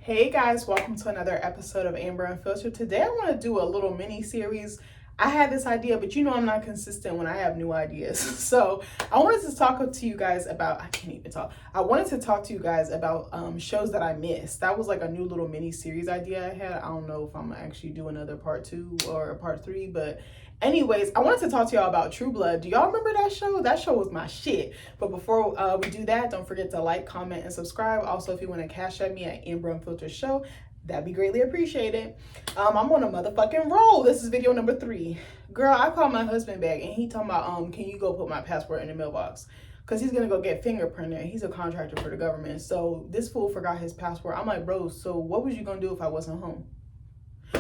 Hey guys, welcome to another episode of Amber Unfiltered. Today I want to do a little mini series. I had this idea, but you know I'm not consistent when I have new ideas. So I wanted to talk to you guys about, I can't even talk. I wanted to talk to you guys about shows that I missed. That was like a new little mini series idea I had. I don't know if I'm gonna actually do another part 2 or a part 3, but anyways, I wanted to talk to y'all about True Blood. Do y'all remember that show? That show was my shit. But before we do that, don't forget to like, comment, and subscribe. Also, if you want to cash at me at Amber Unfiltered Show, that'd be greatly appreciated. I'm on a motherfucking roll. This is video number 3. Girl, I called my husband back and he talking about, can you go put my passport in the mailbox? Because he's going to go get fingerprinted. He's a contractor for the government. So this fool forgot his passport. I'm like, bro, so what was you going to do if I wasn't home?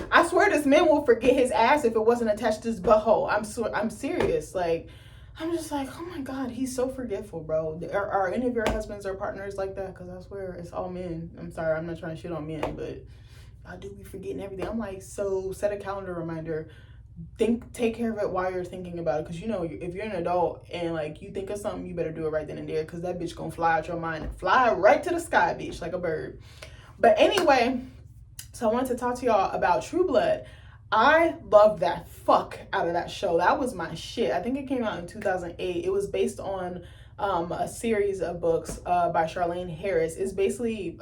I swear this man will forget his ass if it wasn't attached to his butthole. I'm serious. Like, I'm just like, oh my God, he's so forgetful, bro. Are any of your husbands or partners like that? Because I swear it's all men. I'm sorry, I'm not trying to shit on men, but I do be forgetting everything. I'm like, so set a calendar reminder. Take care of it while you're thinking about it. Because you know, if you're an adult and like you think of something, you better do it right then and there. Because that bitch gonna fly out your mind and fly right to the sky, bitch, like a bird. But anyway, so I wanted to talk to y'all about True Blood. I loved that fuck out of that show. That was my shit. I think it came out in 2008. It was based on a series of books by Charlaine Harris. It's basically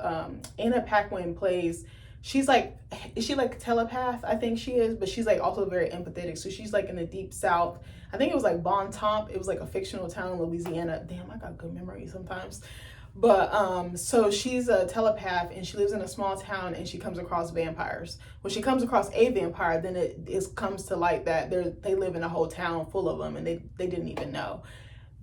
Anna Paquin plays. She's like, is she like a telepath? I think she is, but she's like also very empathetic. So she's like in the deep south. I think it was like Bon Temps. It was like a fictional town in Louisiana. Damn, I got good memory sometimes. But so she's a telepath and she lives in a small town and she comes across vampires. When she comes across a vampire, then it comes to light that they live in a whole town full of them and they didn't even know.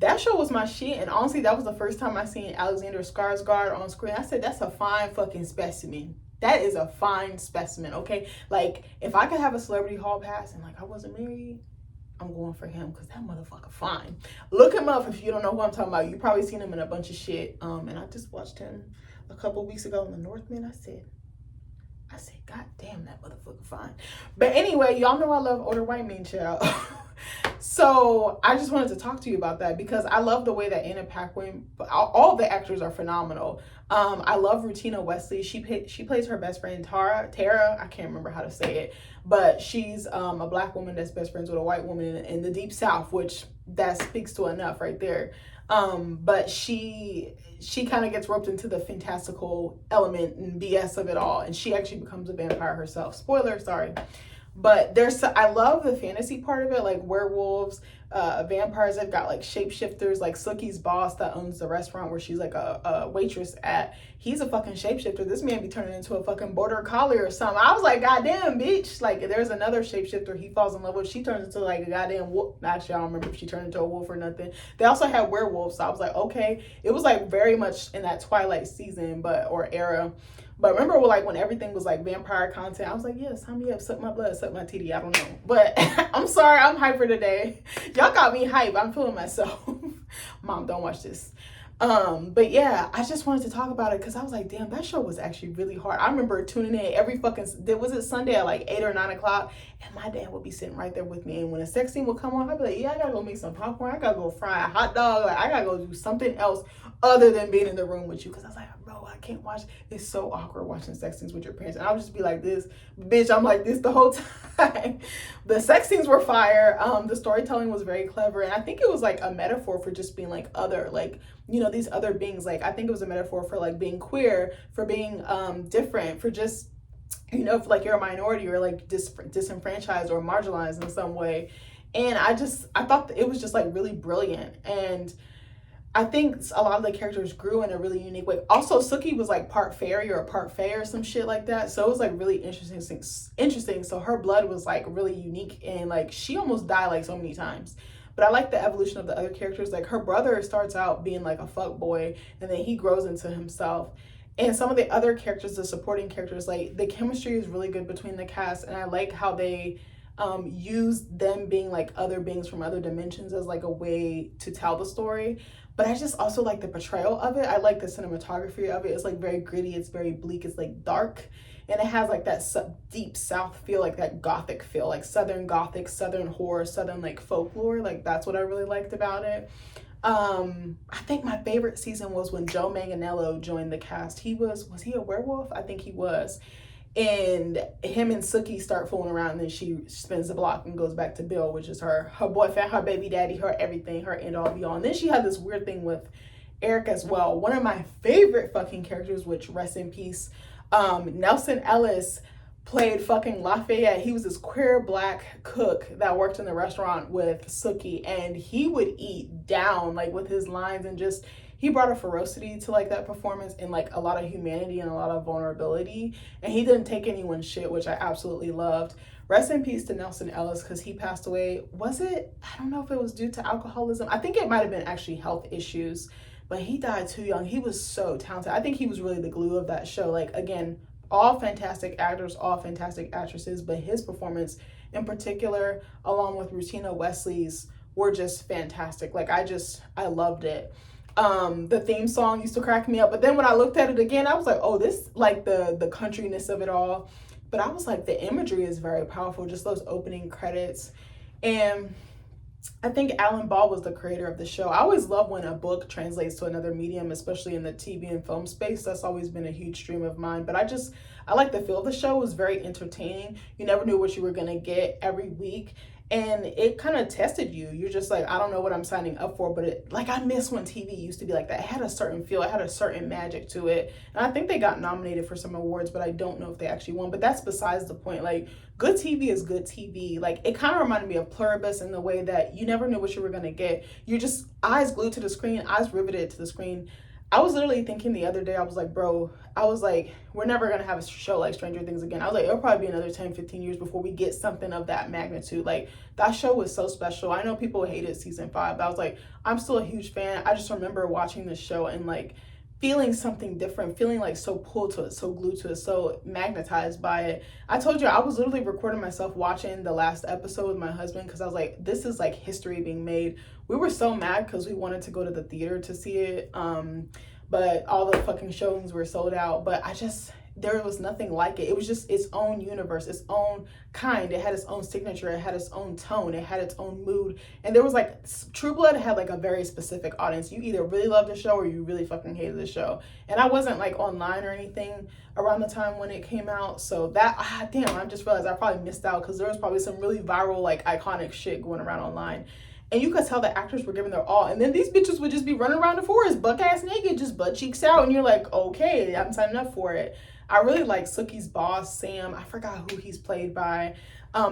That show was my shit, and honestly, that was the first time I seen Alexander Skarsgård on screen. I said, that's a fine fucking specimen. That is a fine specimen, okay? Like, if I could have a celebrity hall pass and like I wasn't married, I'm going for him because that motherfucker fine. Look him up if you don't know who I'm talking about. You probably seen him in a bunch of shit. And I just watched him a couple weeks ago in the Northman. I said, God damn, that motherfucker fine. But anyway, y'all know I love older white men, child. So I just wanted to talk to you about that because I love the way that Anna Paquin, all the actors are phenomenal. I love Rutina Wesley. She plays her best friend Tara. I can't remember how to say it, but she's a black woman that's best friends with a white woman in the deep south, which that speaks to enough right there. But she kind of gets roped into the fantastical element and BS of it all, and she actually becomes a vampire herself. Spoiler, sorry. But I love the fantasy part of it, like werewolves, vampires. They've got like shapeshifters, like Sookie's boss that owns the restaurant where she's like a waitress at. He's a fucking shapeshifter. This man be turning into a fucking border collie or something. I was like, goddamn, bitch. Like, there's another shapeshifter he falls in love with. She turns into like a goddamn wolf. Actually, I don't remember if she turned into a wolf or nothing. They also had werewolves, so I was like, okay. It was like very much in that Twilight season, or era. But remember, like when everything was like vampire content, I was like, yeah, sign me up, suck my blood, suck my titty. I don't know, but I'm sorry, I'm hyper today. Y'all got me hype. I'm feeling myself. Mom, don't watch this. But yeah, I just wanted to talk about it because I was like, damn, that show was actually really hard. I remember tuning in every was it Sunday at like 8 or 9 o'clock, and my dad would be sitting right there with me. And when a sex scene would come on, I'd be like, yeah, I gotta go make some popcorn. I gotta go fry a hot dog. Like, I gotta go do something else other than being in the room with you. Because I was like, bro, I can't watch. It's so awkward watching sex scenes with your parents. And I would just be like this, bitch, I'm like this the whole time. The sex scenes were fire. The storytelling was very clever. And I think it was like a metaphor for just being like other, like, you know, these other beings. Like, I think it was a metaphor for like being queer, for being different, for just, you know, if like you're a minority or like disenfranchised or marginalized in some way. And I thought that it was just like really brilliant. And I think a lot of the characters grew in a really unique way. Also, Sookie was like part fairy or part fae or some shit like that. So it was like really interesting. So her blood was like really unique, and like she almost died like so many times. But I like the evolution of the other characters. Like her brother starts out being like a fuck boy, and then he grows into himself. And some of the other characters, the supporting characters, like the chemistry is really good between the cast, and I like how they use them being like other beings from other dimensions as like a way to tell the story. But I just also like the portrayal of it. I like the cinematography of it. It's like very gritty. It's very bleak. It's like dark. And it has like that deep South feel, like that Gothic feel, like Southern Gothic, Southern horror, Southern like folklore. Like that's what I really liked about it. I think my favorite season was when Joe Manganiello joined the cast. Was he a werewolf? I think he was. And him and Sookie start fooling around, and then she spins the block and goes back to Bill, which is her boyfriend, her baby daddy, her everything, her end all be all. And then she had this weird thing with Eric as well. One of my favorite fucking characters, which rest in peace, Nelson Ellis played fucking Lafayette. He was this queer black cook that worked in the restaurant with Sookie, and he would eat down like with his lines, and just he brought a ferocity to like that performance, and like a lot of humanity and a lot of vulnerability, and he didn't take anyone's shit, which I absolutely loved. Rest in peace to Nelson Ellis, because he passed away. Was it, I don't know if it was due to alcoholism. I think it might have been actually health issues, but he died too young. He was so talented. I think he was really the glue of that show. Like, again, all fantastic actors, all fantastic actresses, but his performance in particular, along with Rutina Wesley's, were just fantastic. Like, I loved it. The theme song used to crack me up, but then when I looked at it again, I was like, oh, this, like the countryness of it all. But I was like, the imagery is very powerful, just those opening credits. And I think Alan Ball was the creator of the show. I always love when a book translates to another medium, especially in the TV and film space. That's always been a huge dream of mine. But I like the feel of the show. It was very entertaining. You never knew what you were going to get every week. And it kind of tested you. You're just like, I don't know what I'm signing up for, but I miss when TV used to be like that. It had a certain feel. It had a certain magic to it. And I think they got nominated for some awards, but I don't know if they actually won. But that's besides the point. Like, good TV is good TV. Like, it kind of reminded me of Pluribus in the way that you never knew what you were going to get. You're just eyes glued to the screen, eyes riveted to the screen. I was literally thinking the other day, I was like, bro, we're never going to have a show like Stranger Things again. I was like, it'll probably be another 10, 15 years before we get something of that magnitude. Like, that show was so special. I know people hated season 5, but I was like, I'm still a huge fan. I just remember watching the show and like feeling something different, feeling like so pulled to it, so glued to it, so magnetized by it. I told you, I was literally recording myself watching the last episode with my husband, because I was like, this is like history being made. We were so mad because we wanted to go to the theater to see it, but all the fucking showings were sold out. But there was nothing like it. It was just its own universe, its own kind. It had its own signature. It had its own tone. It had its own mood. And there was like, True Blood had like a very specific audience. You either really loved the show or you really fucking hated the show. And I wasn't like online or anything around the time when it came out. So that, damn, I just realized I probably missed out, because there was probably some really viral, like iconic shit going around online. And you could tell the actors were giving their all. And then these bitches would just be running around the forest, buck ass naked, just butt cheeks out. And you're like, okay, I'm signing up for it. I really like Sookie's boss, Sam. I forgot who he's played by.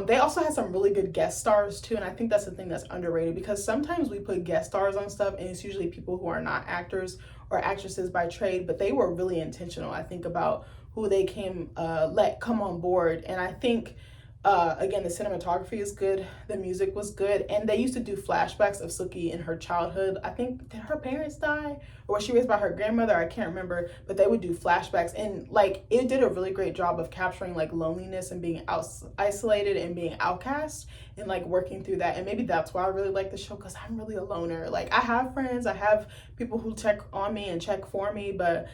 They also had some really good guest stars too. And I think that's the thing that's underrated, because sometimes we put guest stars on stuff and it's usually people who are not actors or actresses by trade, but they were really intentional, I think, about who they let come on board. And I think, again, the cinematography is good, the music was good, and they used to do flashbacks of Sookie in her childhood. I think, did her parents die, or was she raised by her grandmother? I can't remember, but they would do flashbacks, and like, it did a really great job of capturing like loneliness and being isolated and being outcast, and like working through that. And maybe that's why I really like the show, because I'm really a loner. Like, I have friends, I have people who check on me and check for me, but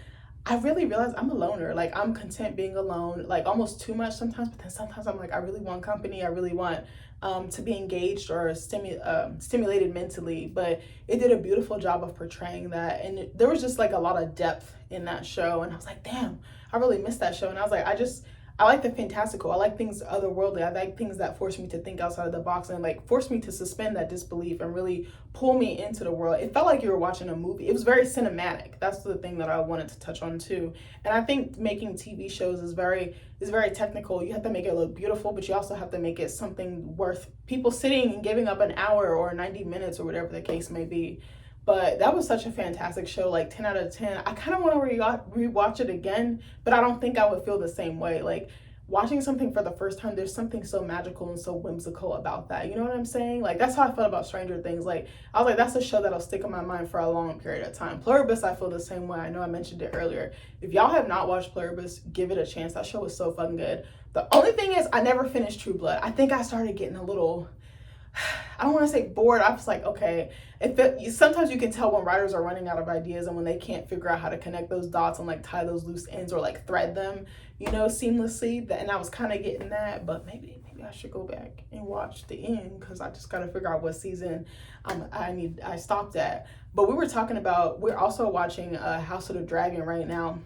I really realized I'm a loner. Like, I'm content being alone, like almost too much sometimes, but then sometimes I'm like, I really want company. I really want to be engaged or stimulated mentally. But it did a beautiful job of portraying that. And there was just like a lot of depth in that show. And I was like, damn, I really missed that show. And I was like, I like the fantastical. I like things otherworldly. I like things that force me to think outside of the box and like force me to suspend that disbelief and really pull me into the world. It felt like you were watching a movie. It was very cinematic. That's the thing that I wanted to touch on too. And I think making TV shows is very technical. You have to make it look beautiful, but you also have to make it something worth people sitting and giving up an hour or 90 minutes or whatever the case may be. But that was such a fantastic show, like 10 out of 10. I kind of want to rewatch it again, but I don't think I would feel the same way. Like, watching something for the first time, there's something so magical and so whimsical about that. You know what I'm saying? Like, that's how I felt about Stranger Things. Like, I was like, that's a show that'll stick in my mind for a long period of time. Pluribus, I feel the same way. I know I mentioned it earlier. If y'all have not watched Pluribus, give it a chance. That show was so fucking good. The only thing is, I never finished True Blood. I think I started getting a little, I don't want to say bored. I was like, okay. Sometimes you can tell when writers are running out of ideas and when they can't figure out how to connect those dots and like tie those loose ends or like thread them, you know, seamlessly. And I was kind of getting that, but maybe I should go back and watch the end, because I just got to figure out what season I stopped at. But we were talking about, we're also watching House of the Dragon right now,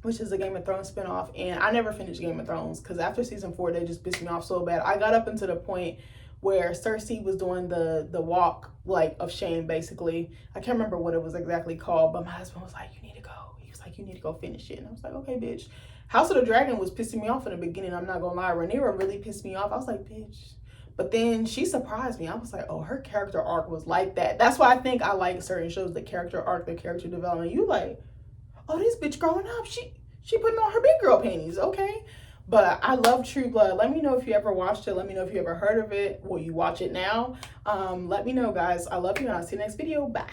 which is a Game of Thrones spinoff. And I never finished Game of Thrones because after season 4, they just pissed me off so bad. I got up into the point where Cersei was doing the walk like of shame, basically. I can't remember what it was exactly called, but my husband was like, you need to go. He was like, you need to go finish it. And I was like, okay, bitch. House of the Dragon was pissing me off in the beginning. I'm not gonna lie. Rhaenyra really pissed me off. I was like, bitch. But then she surprised me. I was like, oh, her character arc was like that. That's why I think I like certain shows, the character arc, the character development. You like, oh, this bitch growing up. She putting on her big girl panties. Okay. But I love True Blood. Let me know if you ever watched it. Let me know if you ever heard of it. Will you watch it now? Let me know, guys. I love you, and I'll see you next video. Bye.